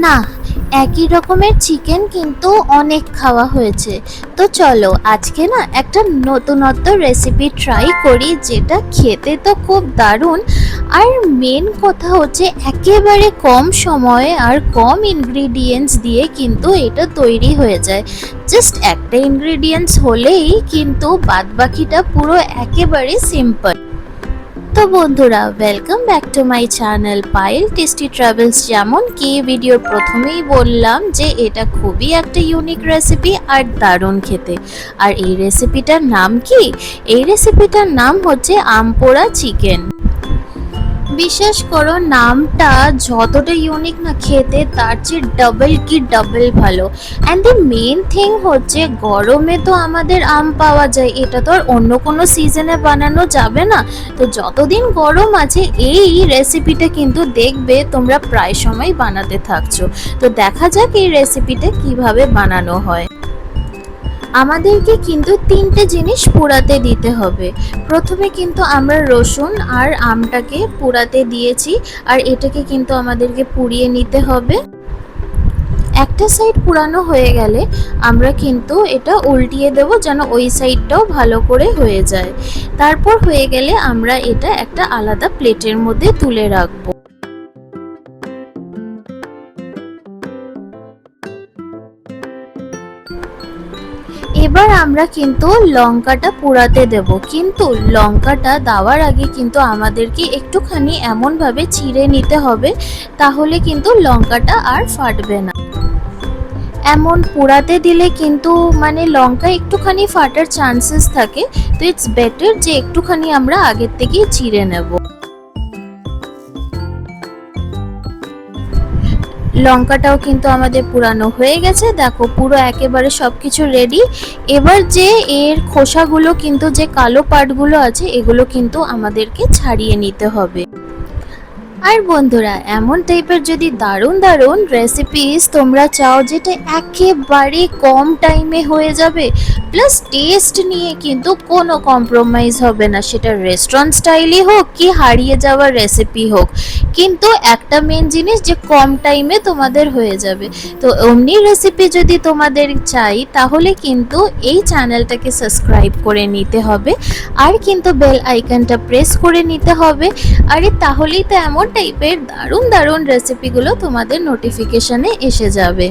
না, একই রকমের চিকেন কিন্তু অনেক খাওয়া হয়েছে। তো চলো আজকে না একটা নতুনত্ব রেসিপি ট্রাই করি, যেটা খেতে তো খুব দারুণ। আর মেন কথা হচ্ছে একেবারে কম সময়ে আর কম ইনগ্রিডিয়েন্টস দিয়ে কিন্তু এটা তৈরি হয়ে যায়। জাস্ট একটা ইনগ্রিডিয়েন্টস হলেই কিন্তু বাদবাকিটা পুরো একেবারে সিম্পল। তো বন্ধুরা, welcome back to my channel Payel tasty travels. যেমন কি ভিডিওর প্রথমেই বললাম যে এটা খুবই একটা ইউনিক রেসিপি আর দারুণ খেতে। আর এই রেসিপিটার নাম কি? এই রেসিপিটার নাম হচ্ছে আম পোড়া চিকেন। বিশ্বাস করো, নামটা যতটা ইউনিক না, খেতে তার চেয়ে ডাবল কি ডাবল ভালো। অ্যান্ড দ্য মেন থিং হচ্ছে গরমে তো আমাদের আম পাওয়া যায়, এটা তো আর অন্য কোনো সিজনে বানানো যাবে না। তো যতদিন গরম আছে এই রেসিপিটা কিন্তু দেখবে তোমরা প্রায় সময় বানাতে থাকছো। তো দেখা যাক এই রেসিপিটা কিভাবে বানানো হয়। আমাদেরকে কিন্তু তিনটে জিনিস পোড়াতে দিতে হবে। প্রথমে কিন্তু আমরা রসুন আর আমটাকে পোড়াতে দিয়েছি, আর এটাকে কিন্তু আমাদেরকে পুড়িয়ে নিতে হবে। একটা সাইড পুরানো হয়ে গেলে আমরা কিন্তু এটা উল্টিয়ে দেব, যেন ওই সাইডটাও ভালো করে হয়ে যায়। তারপর হয়ে গেলে আমরা এটা একটা আলাদা প্লেটের মধ্যে তুলে রাখবো। এবার আমরা কিন্তু লঙ্কাটা পোড়াতে দেব, কিন্তু লঙ্কাটা দেওয়ার আগে কিন্তু আমাদেরকে একটুখানি এমনভাবে চিড়ে নিতে হবে, তাহলে কিন্তু লঙ্কাটা আর ফাটবে না। এমন পোড়াতে দিলে কিন্তু মানে লঙ্কা একটুখানি ফাটার চান্সেস থাকে। তো ইটস বেটার যে একটুখানি আমরা আগের থেকেই চিড়ে নেব। লঙ্কাটাও কিন্তু আমাদের পুরানো হয়ে গেছে, দেখো পুরো একেবারে সবকিছু রেডি। এবার যে এর খোসাগুলো কিন্তু, যে কালো পার্টগুলো আছে, এগুলো কিন্তু আমাদেরকে ছাড়িয়ে নিতে হবে। আর বন্ধুরা, এমন টাইপের যদি দারুণ দারুণ রেসিপিস তোমরা চাও, যেটা একেবারে কম টাইমে হয়ে যাবে, প্লাস টেস্ট নিয়ে কিন্তু কোনো কম্প্রোমাইজ হবে না, সেটা রেস্টুরেন্ট স্টাইলই হোক কি হারিয়ে যাওয়ার রেসিপি হোক, কিন্তু একটা মেন জিনিস যে কম টাইমে তোমাদের হয়ে যাবে। তো অমনি রেসিপি যদি তোমাদের চাই, তাহলে কিন্তু এই চ্যানেলটাকে সাবস্ক্রাইব করে নিতে হবে, আর কিন্তু বেল আইকনটা প্রেস করে নিতে হবে। আরে তাহলেই তো এমন টাইপের দারুণ দারুণ রেসিপিগুলো তোমাদের নোটিফিকেশনে এসে যাবে।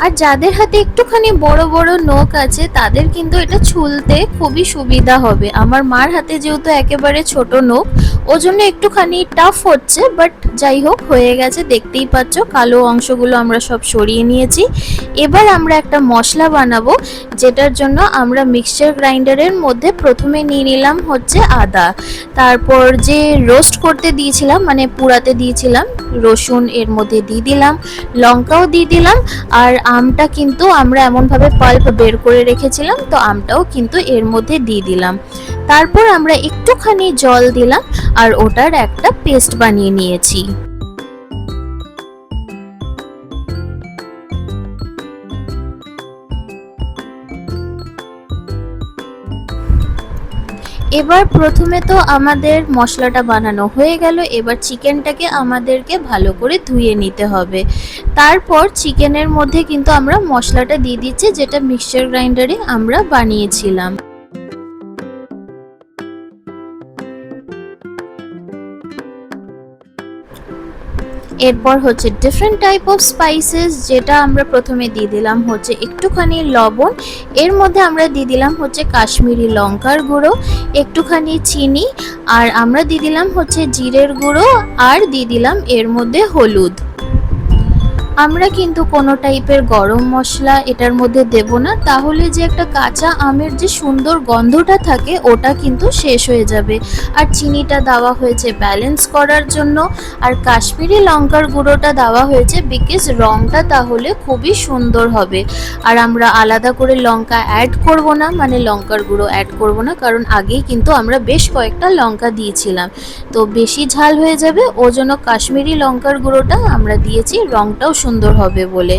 আর যাদের হাতে একটুখানি বড় বড় নখ আছে, তাদের কিন্তু এটা ছুলতে খুবই সুবিধা হবে। আমার মার হাতে যেহেতু একেবারে ছোট নখ, ও জন্য একটুখানি টাফ হচ্ছে, বাট যাই হোক হয়ে গেছে। দেখতেই পাচ্ছ কালো অংশগুলো আমরা সব সরিয়ে নিয়েছি। এবার আমরা একটা মশলা বানাবো, যেটার জন্য আমরা মিক্সচার গ্রাইন্ডারের মধ্যে প্রথমে নিয়ে নিলাম হচ্ছে আদা। তারপর যে রোস্ট করতে দিয়েছিলাম, মানে পুড়াতে দিয়েছিলাম রসুন, এর মধ্যে দিয়ে দিলাম, লঙ্কাও দিয়ে দিলাম। আর আমটা কিন্তু আমরা এমনভাবে পাল্প বের করে রেখেছিলাম, তো আমটাও কিন্তু এর মধ্যে দিয়ে দিলাম। তারপর আমরা একটুখানি জল দিলাম, আর ওটার একটা পেস্ট বানিয়ে নিয়েছি। এবার প্রথমে তো আমাদের মশলাটা বানানো হয়ে গেল, এবার চিকেনটাকে আমাদেরকে ভালো করে ধুয়ে নিতে হবে। তারপর চিকেনের মধ্যে কিন্তু আমরা মশলাটা দিয়ে দিচ্ছি, যেটা মিক্সচার গ্রাইন্ডারে আমরা বানিয়েছিলাম। এরপর হচ্ছে ডিফারেন্ট টাইপ অফ স্পাইসেস, যেটা আমরা প্রথমে দিয়ে দিলাম হচ্ছে একটুখানি লবণ, এর মধ্যে আমরা দিয়ে দিলাম হচ্ছে কাশ্মীরি লঙ্কার গুঁড়ো, একটুখানি চিনি, আর আমরা দিয়ে দিলাম হচ্ছে জিরের গুঁড়ো, আর দিয়ে দিলাম এর মধ্যে হলুদ। আমরা কিন্তু কোনো টাইপের গরম মশলা এটার মধ্যে দেব না, তাহলে যে একটা কাঁচা আমের যে সুন্দর গন্ধটা থাকে ওটা কিন্তু শেষ হয়ে যাবে। আর চিনিটা দেওয়া হয়েছে ব্যালেন্স করার জন্য, আর কাশ্মীরি লঙ্কার গুঁড়োটা দেওয়া হয়েছে বিকজ রঙটা তাহলে খুবই সুন্দর হবে। আর আমরা আলাদা করে লঙ্কা অ্যাড করব না, মানে লঙ্কার গুঁড়ো অ্যাড করব না, কারণ আগেই কিন্তু আমরা বেশ কয়েকটা লঙ্কা দিয়েছিলাম, তো বেশি ঝাল হয়ে যাবে, ওজন্য কাশ্মীরি লঙ্কার গুঁড়োটা আমরা দিয়েছি, রঙটাও সুন্দর হবে বলে।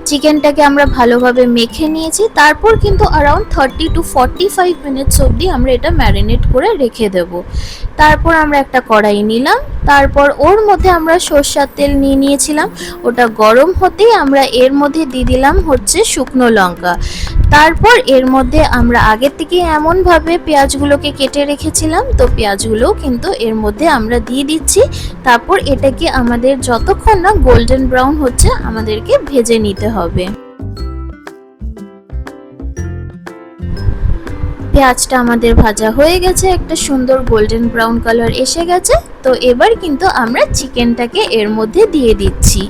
চিকেনটাকে আমরা ভালোভাবে মেখে নিয়েছি। তারপর কিন্তু অ্যারাউন্ড 30 to 45 মিনিটস অবধি আমরা এটা ম্যারিনেট করে রেখে দেব। তারপর আমরা একটা কড়াই নিলাম, তারপর ওর মধ্যে আমরা সরষের তেল নিয়ে নিয়েছিলাম। ওটা গরম হতেই আমরা এর মধ্যে দিয়ে দিলাম হচ্ছে শুকনো লঙ্কা। তারপর এর মধ্যে আমরা আগের থেকে এমনভাবে পেঁয়াজগুলোকে কেটে রেখেছিলাম, তো পেঁয়াজগুলো কিন্তু এর মধ্যে আমরা দিয়ে দিচ্ছি। তারপর এটাকে আমাদের যতক্ষণ না গোল্ডেন ব্রাউন হচ্ছে আমাদেরকে ভেজে নিতে হবে। পেঁয়াজটা আমাদের ভাজা হয়ে গেছে, একটা সুন্দর গোল্ডেন ব্রাউন কালার এসে গেছে। তো এবার কিন্তু আমরা চিকেনটাকে এর মধ্যে দিয়ে দিচ্ছি।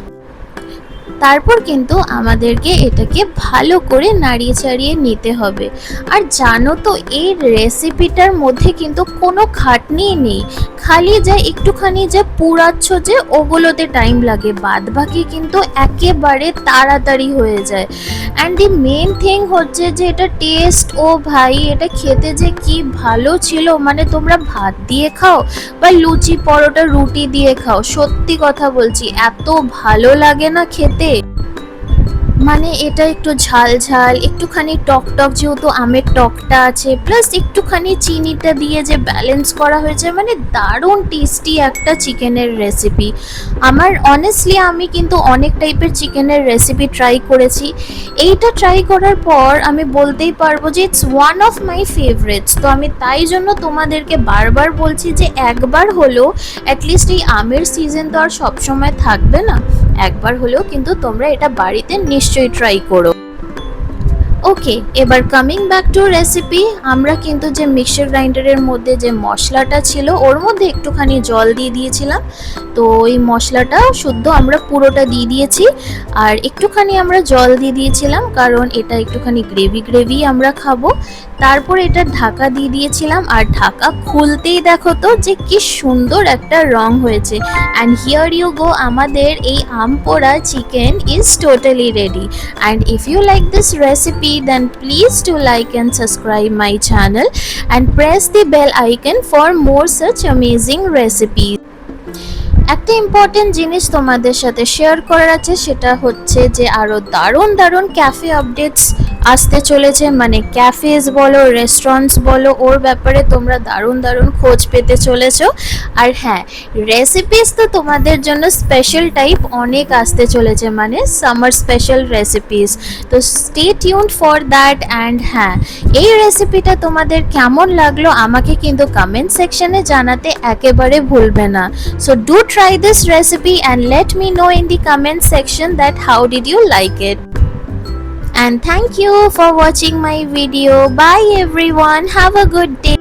তারপর কিন্তু আমাদেরকে এটাকে ভালো করে নাড়িয়ে চাড়িয়ে নিতে হবে। আর জানো তো এই রেসিপিটার মধ্যে কিন্তু কোনো খাটনি নেই, খালি যে একটুখানি যে পুড়াচ্ছ যে ওগুলোতে টাইম লাগে, বাদ বাকি কিন্তু একেবারে তাড়াতাড়ি হয়ে যায়। অ্যান্ড দি মেন থিং হচ্ছে যে এটা টেস্ট, ও ভাই এটা খেতে যে কি ভালো ছিল, মানে তোমরা ভাত দিয়ে খাও বা লুচি পরোটা রুটি দিয়ে খাও, সত্যি কথা বলছি এত ভালো লাগে না খেতে। মানে এটা একটু ঝাল ঝাল, একটুখানি টক টক, যেহেতু আমের টকটা আছে, প্লাস একটুখানি চিনিটা দিয়ে যে ব্যালেন্স করা হয়েছে, মানে দারুণ টেস্টি একটা চিকেনের রেসিপি। আমার অনেস্টলি আমি কিন্তু অনেক টাইপের চিকেনের রেসিপি ট্রাই করেছি, এইটা ট্রাই করার পর আমি বলতেই পারবো যে it's one of my favourites. তো আমি তাই জন্য তোমাদেরকে বারবার বলছি যে একবার হলেও অ্যাটলিস্ট, এই আমের সিজন তো আর সবসময় থাকবে না, একবার হলেও কিন্তু তোমরা এটা বাড়িতে নিশ্চয়ই ট্রাই করো। ওকে, এবার কামিং ব্যাক টু রেসিপি, আমরা কিন্তু যে মিক্সচার গ্রাইন্ডারের মধ্যে যে মশলাটা ছিল ওর মধ্যে একটুখানি জল দিয়ে দিয়েছিলাম। তো এই মশলাটা শুদ্ধ আমরা পুরোটা দিয়ে দিয়েছি, আর একটুখানি আমরা জল দিয়ে দিয়েছিলাম কারণ এটা একটুখানি গ্রেভি গ্রেভি আমরা খাবো। তারপর এটা ঢাকা দিয়ে দিয়েছিলাম, আর ঢাকা খুলতেই দেখো তো যে কি সুন্দর একটা রং হয়েছে। অ্যান্ড হিয়ার ইউ গো, আমাদের এই আম পোড়া chicken is totally ready. And if you like this recipe, then please do like and subscribe my channel and press the bell icon for more such amazing recipes. একটা important জিনিস তোমাদের সাথে share করার আছে, সেটা হচ্ছে যে আরও দারুণ দারুণ ক্যাফে আপডেটস আসতে চলেছে, মানে ক্যাফেজ বলো রেস্টুরেন্টস বলো, ওর ব্যাপারে তোমরা দারুণ দারুণ খোঁজ পেতে চলেছো। আর হ্যাঁ, রেসিপিস তো তোমাদের জন্য স্পেশাল টাইপ অনেক আসতে চলেছে, মানে সামার স্পেশাল রেসিপিস। তো stay tuned for that. And হ্যাঁ, এই রেসিপিটা তোমাদের কেমন লাগলো আমাকে কিন্তু কমেন্ট সেকশনে জানাতে একেবারে ভুলবে না। So do try this recipe and let me know in the comment section that how did you like it. And thank you for watching my video. Bye everyone, have a good day.